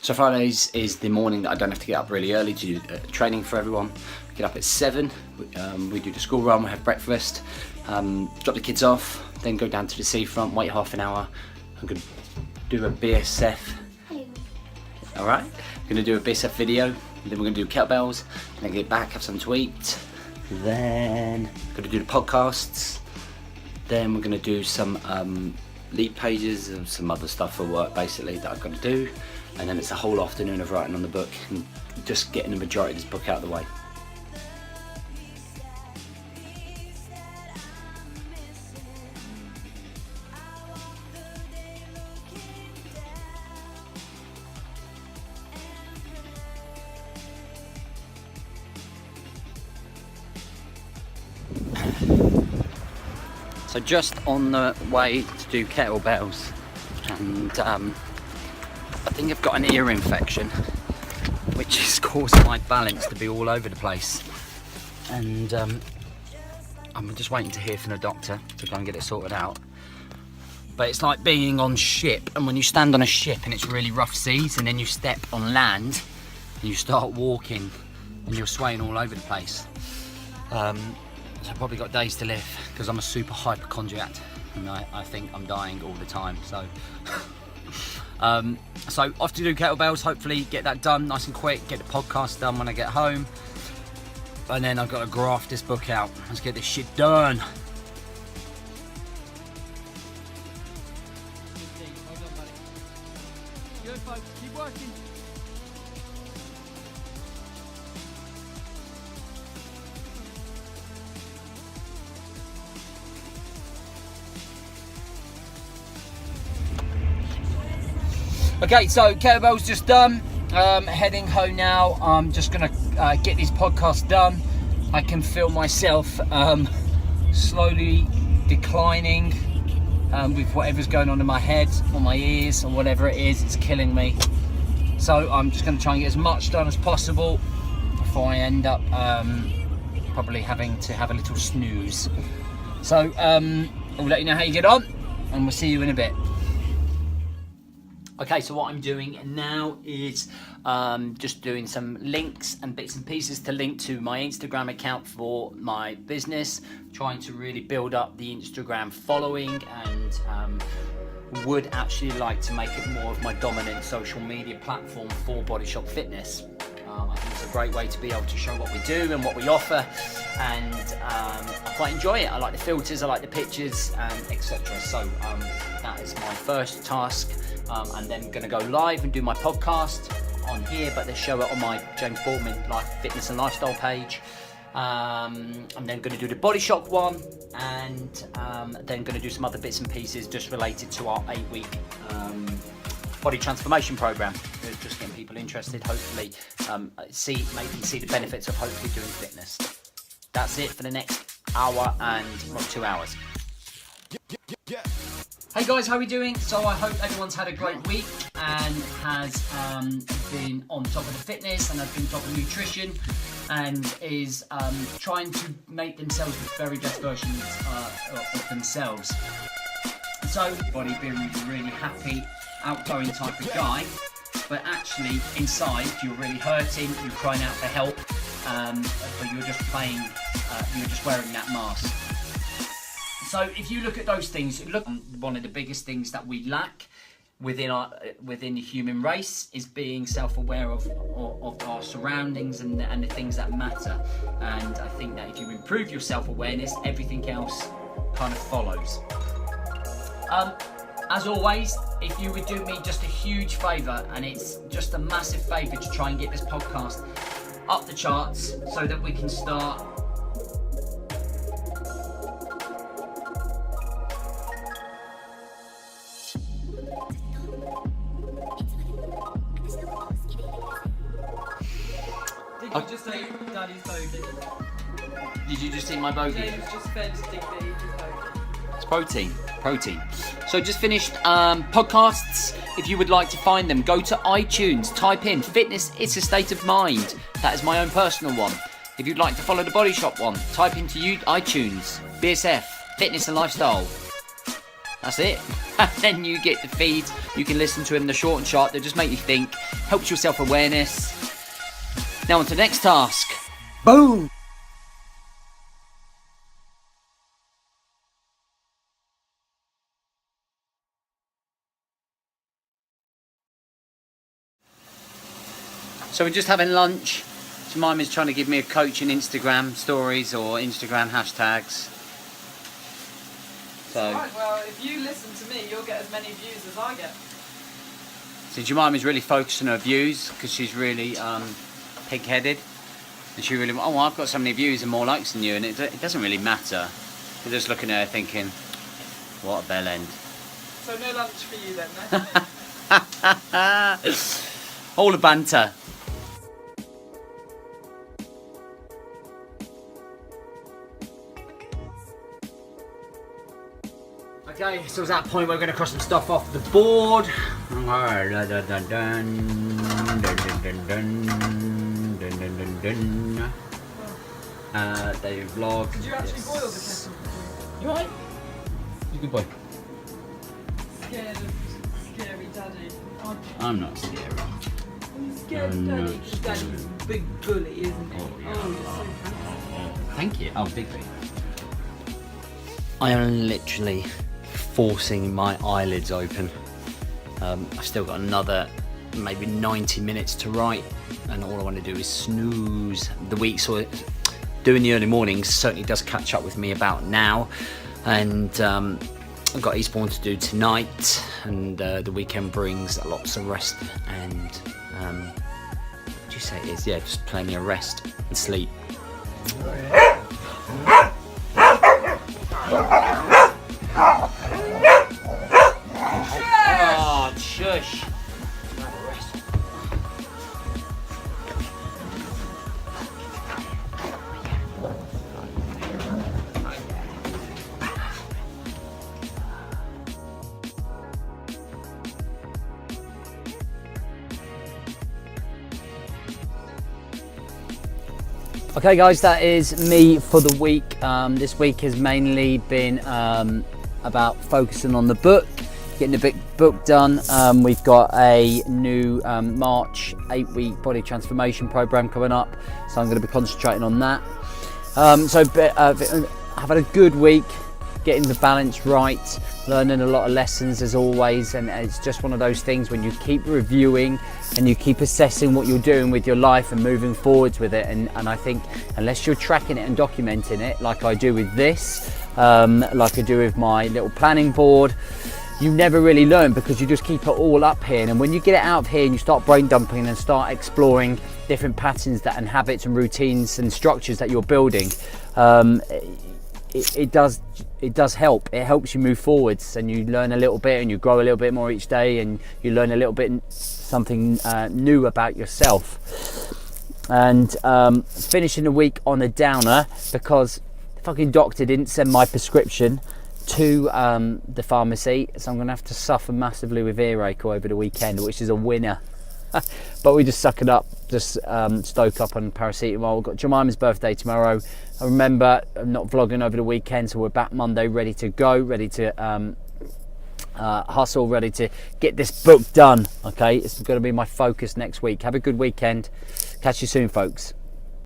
So Fridays is the morning that I don't have to get up really early to do training for everyone. I get up at 7, we do the school run, we have breakfast, drop the kids off, then go down to the seafront, wait half an hour. I'm going to do a BSF. Alright, I'm going to do a BSF video, and then we're going to do kettlebells, and then get back, have something to eat. Then I'm going to do the podcasts. Then we're going to do some lead pages and some other stuff for work basically that I've got to do. And then it's a whole afternoon of writing on the book and just getting the majority of this book out of the way. So just on the way to do kettlebells, and I think I've got an ear infection, which is causing my balance to be all over the place. And I'm just waiting to hear from the doctor to go and get it sorted out. But it's like being on ship, and when you stand on a ship and it's really rough seas, and then you step on land and you start walking and you're swaying all over the place. So I've probably got days to live because I'm a super hypochondriac and I think I'm dying all the time. So so off to do kettlebells, hopefully get that done nice and quick, get the podcast done when I get home, and then I've got to graft this book out. Let's get this shit done. Good folks, keep working. Okay, so kettlebell's just done. Heading home now. I'm just gonna get this podcast done. I can feel myself slowly declining with whatever's going on in my head or my ears or whatever it is. It's killing me. So I'm just gonna try and get as much done as possible before I end up probably having to have a little snooze. So I'll let you know how you get on, and we'll see you in a bit. Okay, so what I'm doing now is just doing some links and bits and pieces to link to my Instagram account for my business, trying to really build up the Instagram following, and would actually like to make it more of my dominant social media platform for Body Shop Fitness. I think it's a great way to be able to show what we do and what we offer, and I quite enjoy it. I like the filters, I like the pictures, etc. So that is my first task. And then going to go live and do my podcast on here, but they show it on my James Boardman Life Fitness and Lifestyle page. I'm then going to do the Body Shop one, and then going to do some other bits and pieces just related to our 8-week body transformation program. Just getting people interested, hopefully make them see the benefits of hopefully doing fitness. That's it for the next hour and 2 hours. Hey guys, how are we doing? So I hope everyone's had a great week and has been on top of the fitness and has been on top of nutrition and is trying to make themselves the very best versions of themselves. So everybody being really happy, outgoing type of guy, but actually inside you're really hurting, you're crying out for help, but you're just playing, you're just wearing that mask. So if you look at those things, one of the biggest things that we lack within the human race is being self-aware of our surroundings and the things that matter. And I think that if you improve your self-awareness, everything else kind of follows. As always, if you would do me just a huge favour, and it's just a massive favour to try and get this podcast up the charts so that we can start Did you just say Daddy's bogey? Did you just eat my bogey? James just fed Dick that he just bogey. It's protein. So just finished podcasts. If you would like to find them, go to iTunes, type in Fitness It's a State of Mind. That is my own personal one. If you'd like to follow the Body Shop one, type into iTunes, BSF, Fitness and Lifestyle. That's it. And then you get the feeds. You can listen to them, the short and sharp. They just make you think. Helps your self-awareness. Now on to the next task. Boom! So we're just having lunch. Jemima's trying to give me a coach in Instagram stories or Instagram hashtags. So, Right, well, if you listen to me, you'll get as many views as I get. so Jemima's really focused on her views because she's really pig-headed. And she really, oh, well, I've got so many views and more likes than you, and it doesn't really matter. You're just looking at her thinking, what a bell end. So no lunch for you then, no? All the banter. Okay, so it's that point where we're going to cross some stuff off the board. Daily vlog. Did you actually boil the kettle? You alright? You good boy. Scared of scary daddy, aren't you? I'm not scary. I'm scared of daddy because daddy's a big bully, isn't he? Oh, yeah. Oh, you're so handsome. Thank you. Oh, big thing. I am literally forcing my eyelids open. I've still got another maybe 90 minutes to write, and all I want to do is snooze. The week, so doing the early mornings certainly does catch up with me about now, and I've got Eastbourne to do tonight, and the weekend brings lots of rest and what do you say it is? Yeah, just plenty of rest and sleep. Oh, shush. Okay guys, that is me for the week. This week has mainly been about focusing on the book, getting the big book done. We've got a new March 8-week body transformation program coming up, so I'm going to be concentrating on that. I've had a good week, getting the balance right, learning a lot of lessons as always, and it's just one of those things when you keep reviewing and you keep assessing what you're doing with your life and moving forwards with it, and I think unless you're tracking it and documenting it like I do with this, like I do with my little planning board, you never really learn because you just keep it all up here. And when you get it out of here and you start brain dumping and start exploring different patterns that and habits and routines and structures that you're building, it does help. It helps you move forwards, and you learn a little bit and you grow a little bit more each day, and you learn a little bit something new about yourself. And finishing the week on a downer because the fucking doctor didn't send my prescription to the pharmacy, so I'm gonna have to suffer massively with earache over the weekend, which is a winner. But we just suck it up, just stoke up on paracetamol. We've got Jemima's birthday tomorrow. I remember I'm not vlogging over the weekend, so we're back Monday ready to go, ready to hustle, ready to get this book done. Okay, it's going to be my focus next week. Have a good weekend. Catch you soon, folks.